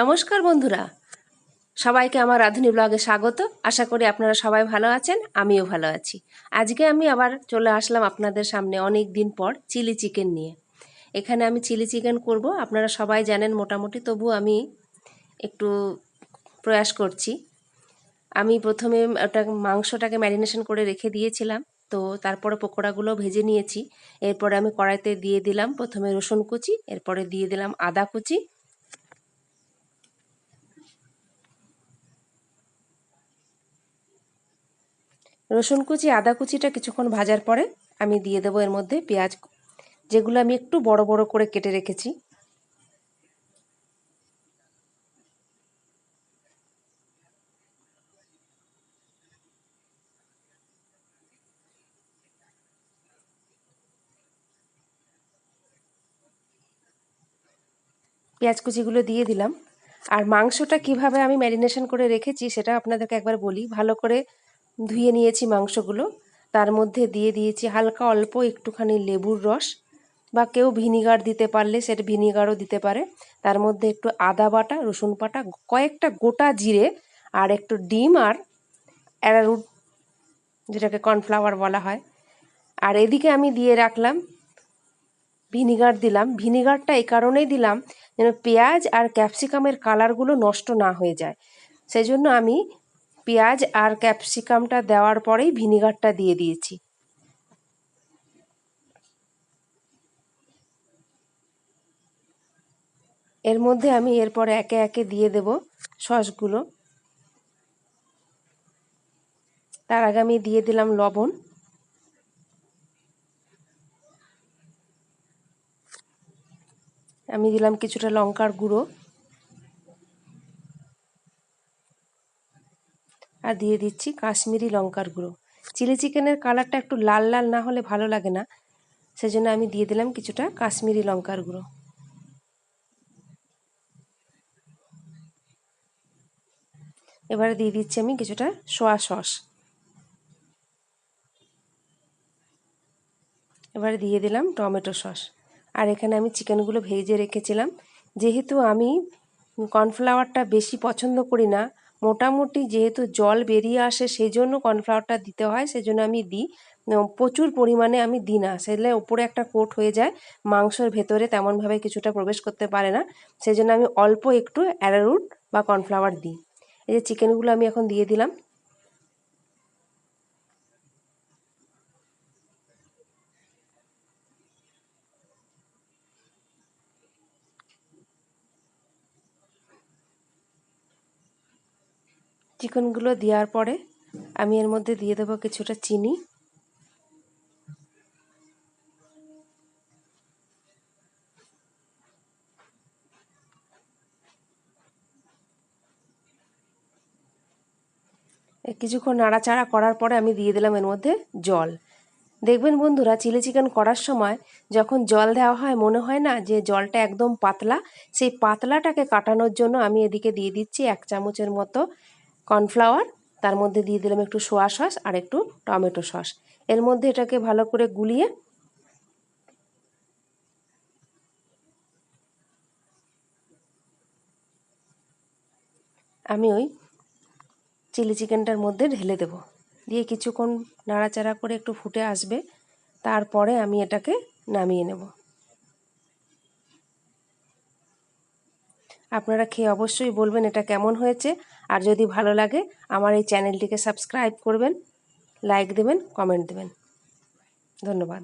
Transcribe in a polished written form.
নমস্কার বন্ধুরা, সবাইকে আমার রাঁধুনি ব্লগে স্বাগত। আশা করি আপনারা সবাই ভালো আছেন, আমিও ভালো আছি। আজকে আমি আবার চলে আসলাম আপনাদের সামনে অনেক দিন পর চিলি চিকেন নিয়ে। এখানে আমি চিলি চিকেন করব, আপনারা সবাই জানেন মোটামুটি, তবু আমি একটু প্রয়াস করছি। আমি প্রথমে ওটা মাংসটাকে ম্যারিনেশন করে রেখে দিয়েছিলাম, তো তারপরে পকোড়াগুলো ভেজে নিয়েছি। এরপরে আমি কড়াইতে দিয়ে দিলাম প্রথমে রসুন কুচি, এরপরে দিয়ে দিলাম আদা কুচি, রসুন কুচি আদা কুচিটা কিছুক্ষণ ভাজার পরে আমি দিয়ে দেবো এর মধ্যে পেঁয়াজ, যেগুলো আমি একটু বড় বড় করে কেটে রেখেছি। পেঁয়াজ কুচিগুলো দিয়ে দিলাম। আর মাংসটা কিভাবে আমি ম্যারিনেশন করে রেখেছি সেটা আপনাদেরকে একবার বলি। ভালো করে ধুয়ে নিয়েছি মাংসগুলো, তার মধ্যে দিয়ে দিয়েছি হালকা অল্প একটুখানি লেবুর রস, বা কেউ ভিনিগার দিতে পারলে সেটা ভিনিগারও দিতে পারে। তার মধ্যে একটু আদা বাটা, রসুন বাটা, কয়েকটা গোটা জিরে, আর একটু ডিম, আর অ্যারারুট যেটাকে কর্নফ্লাওয়ার বলা হয়। আর এদিকে আমি দিয়ে রাখলাম ভিনিগার দিলাম। ভিনিগারটা এই কারণেই দিলাম যেন পেঁয়াজ আর ক্যাপসিকামের কালারগুলো নষ্ট না হয়ে যায়, সেই জন্য আমি পেঁয়াজ আর ক্যাপসিকামটা দেওয়ার পরেই ভিনিগারটা দিয়ে দিয়েছি। এর মধ্যে আমি এরপরে একে একে দিয়ে দেব সসগুলো। তার আগে আমি দিয়ে দিলাম লবণ, আমি দিলাম কিছুটা লঙ্কার গুঁড়ো, আর দিয়ে দিচ্ছি কাশ্মীরি লঙ্কার গুঁড়ো। চিলি চিকেনের কালারটা একটু লাল লাল না হলে ভালো লাগে না, সেজন্য আমি দিয়ে দিলাম কিছুটা কাশ্মীরি লঙ্কার গুঁড়ো। এবারে দিয়ে দিচ্ছি আমি কিছুটা সোয়া সস। এবারে দিয়ে দিলাম টমেটো সস। আর এখানে আমি চিকেনগুলো ভেজে রেখেছিলাম। যেহেতু আমি কর্নফ্লাওয়ারটা বেশি পছন্দ করি না, মোটামুটি যেহেতু জল বেরিয়ে আসে সেই জন্য কর্নফ্লাওয়ারটা দিতে হয়, সেজন্য আমি দিই। প্রচুর পরিমাণে আমি দিই না, সেলে ওপরে একটা কোট হয়ে যায়, মাংসের ভেতরে তেমনভাবে কিছুটা প্রবেশ করতে পারে না, সেই জন্য আমি অল্প একটু অ্যারারুট বা কর্নফ্লাওয়ার দিই। এই যে চিকেনগুলো আমি এখন দিয়ে দিলাম। চিকেনগুলো দেওয়ার পরে আমি এর মধ্যে দিয়ে দেবো কিছুটা চিনি, কিছুক্ষণ নাড়াচাড়া করার পরে আমি দিয়ে দিলাম এর মধ্যে জল। দেখবেন বন্ধুরা, চিলি চিকেন করার সময় যখন জল দেওয়া হয় মনে হয় না যে জলটা একদম পাতলা, সেই পাতলাটাকে কাটানোর জন্য আমি এদিকে দিয়ে দিচ্ছি 1 চামচের মতো কর্নফ্লাওয়ার, তার মধ্যে দিয়ে দিলাম একটু সোয়া সস আর একটু টমেটো সস। এর মধ্যে এটাকে ভালো করে গুলিয়ে আমি ওই চিলি চিকেনটার মধ্যে ঢেলে দেব, দিয়ে কিছুক্ষণ নাড়াচাড়া করে একটু ফুটে আসবে, তারপরে আমি এটাকে নামিয়ে নেব। আপনারা খেয়ে অবশ্যই বলবেন এটা কেমন হয়েছে, আর যদি ভালো লাগে আমার এই চ্যানেলটিকে সাবস্ক্রাইব করবেন, লাইক দেবেন, কমেন্ট দেবেন। ধন্যবাদ।